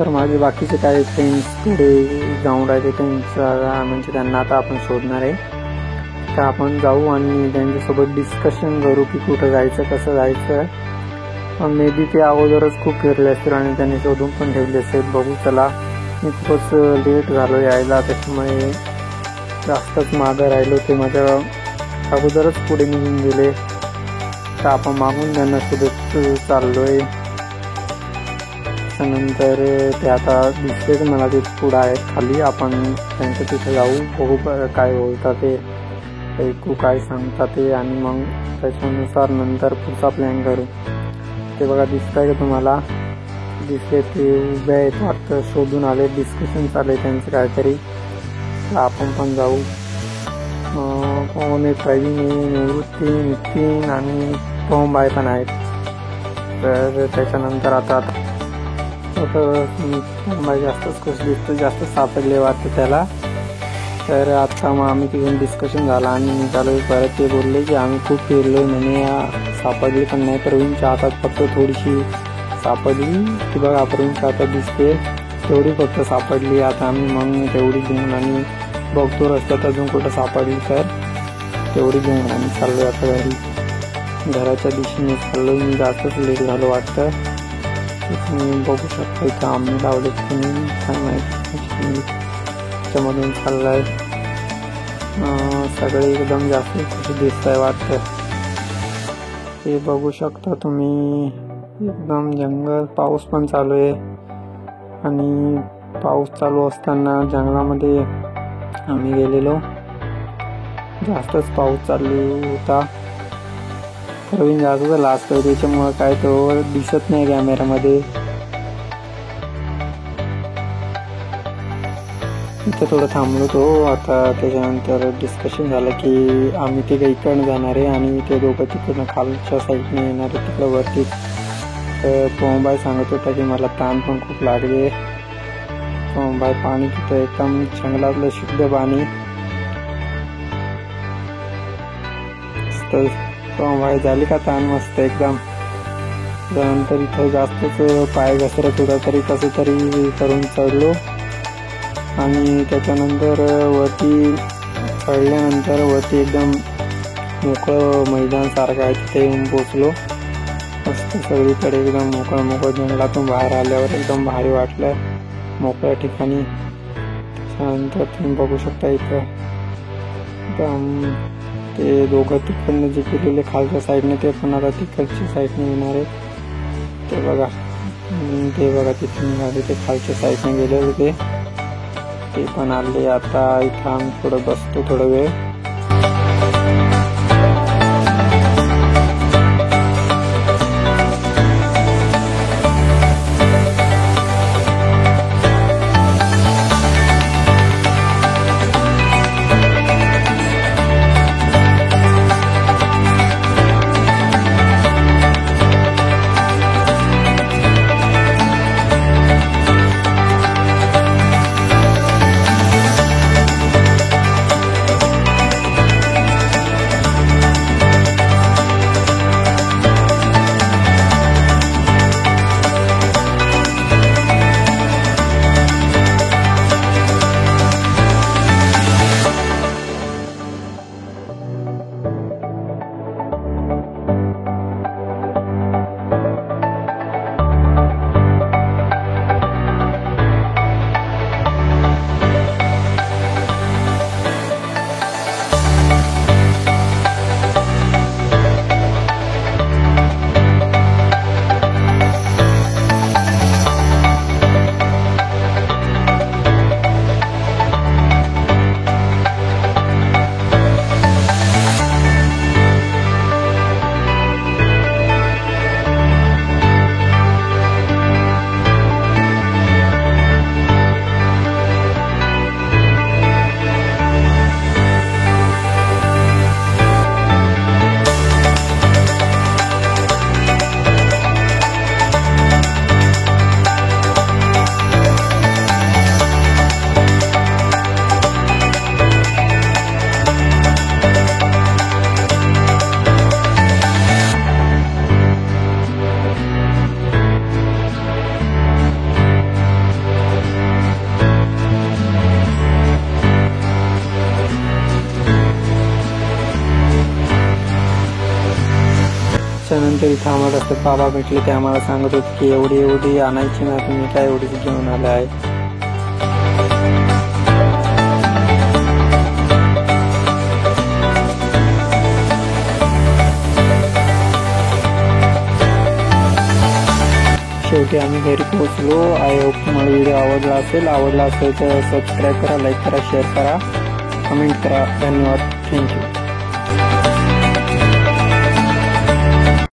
तर माझे बाकीचे काही फ्रेंड्स पुढे जाऊन राहिले त्यांचा म्हणजे त्यांना आता आपण शोधणार आहे. तर आपण जाऊ आणि त्यांच्यासोबत डिस्कशन करू की कुठं जायचं, कसं जायचं. मे बी ते अगोदरच खूप फिरले असतील आणि त्यांनी शोधून पण ठेवले असेल. बघू चला. मी खूपच लेट झालो यायला, त्याच्यामुळे जास्तच मागं राहिलो. ते माझ्या अगोदरच पुढे निघून गेले. तर आपण मागून त्यांना शोधत चाललोय. त्यानंतर ते आता दिसलेच मला ते पुढं आहेत खाली. आपण त्यांच्या तिथे जाऊ, बघू काय बोलतात ते, ऐकू काय सांगतात ते आणि मग त्याच्यानुसार नंतर पुढचा प्लॅन करू. ते बघा दिसतंय का तुम्हाला? दिसले ते उभे आहेत वाटतं, शोधून आले, डिस्कशन चालू आहे त्यांचं काहीतरी. तर आपण पण जाऊ. कोण आहे? प्रवीण आहे, निवृत्ती, नितीन आणि पवनबाई पण आहेत. तर त्याच्यानंतर आता पवनबाई जास्तच खुश दिसतो, जास्त सापडले वाटतं त्याला. तर आता मग आम्ही तिथून डिस्कशन झालं आणि निघालो परत. ते बोलले की आम्ही खूप फिरलो म्हणे, सापडली पण नाही. प्रवीणच्या हातात फक्त थोडीशी सापडली, ती बघा प्रवीणच्या हातात दिसते, तेवढी फक्त सापडली. आता आम्ही मग तेवढी घेऊन आणि बघतो रस्त्यात अजून कुठं सापडली तर तेवढी घेऊन आम्ही चाललो आता घरी. घराच्या दिशेने चाललो. मी जास्तच लेट झालो वाटतं. तुम्ही बघू शकता इथं आम्ही लावले तुम्ही काय माहिती त्याच्यामधून चाललाय. सगळे एकदम जास्त खुशी दिसत आहे वाटतं. हे बघू शकता तुम्ही, एकदम जंगल. पाऊस पण चालू आहे आणि पाऊस चालू असताना जंगलामध्ये आम्ही गेलेलो. जास्तच पाऊस चालू होता. प्रवीण जास्त लाजतोय, त्याच्यामुळं काय तो दिसत नाही कॅमेऱ्यामध्ये. इथं थोडं थांबलो तो. आता त्याच्यानंतर डिस्कशन झालं की आम्ही ते इकडनं जाणार आहे आणि ते दोघं तिकडनं खालच्या साईडने येणार आहे तिकडं वरती. तर पवनबाई सांगत होता की मला ताण पण खूप लागले. पवनबाई पाणी तिथं एकदम जंगलातलं शुद्ध पाणी. पवनबाई झाली का ताण मस्त एकदम. त्यानंतर इथं जास्तच पाय घसरत होता तरी कसं तरी करून चढलो आणि त्याच्यानंतर वरती चढल्यानंतर वरती एकदम मोकळं मैदान सारखं आहे, तिथे येऊन पोचलो. मस्त सगळीकडे एकदम मोकळं जंगलातून बाहेर आल्यावर एकदम भारी वाटलं मोकळ्या ठिकाणी. त्याच्यानंतर तुम्ही बघू शकता इथं एकदम ते दोघं तिकडनं जे केलेले खालच्या साईडने ते पण आता तिकडच्या साईडने येणार आहेत. ते बघा तिथे निघाले, ते खालच्या साईडने गेलेले ते पण आले. आता इथं आम्ही थोडं बसतो थोडा वेळ. त्यानंतर इथं आम्हाला रस्त्यात बाबा भेटले. ते आम्हाला सांगत होते की एवढी एवढी आणायची ना, तुम्ही काय एवढीच घेऊन आले आहे. शेवटी आम्ही घरी पोहोचलो. आय होप तुम्हाला व्हिडिओ आवडला असेल तर सबस्क्राईब करा, लाईक करा, शेअर करा, कमेंट करा. धन्यवाद. थँक्यू.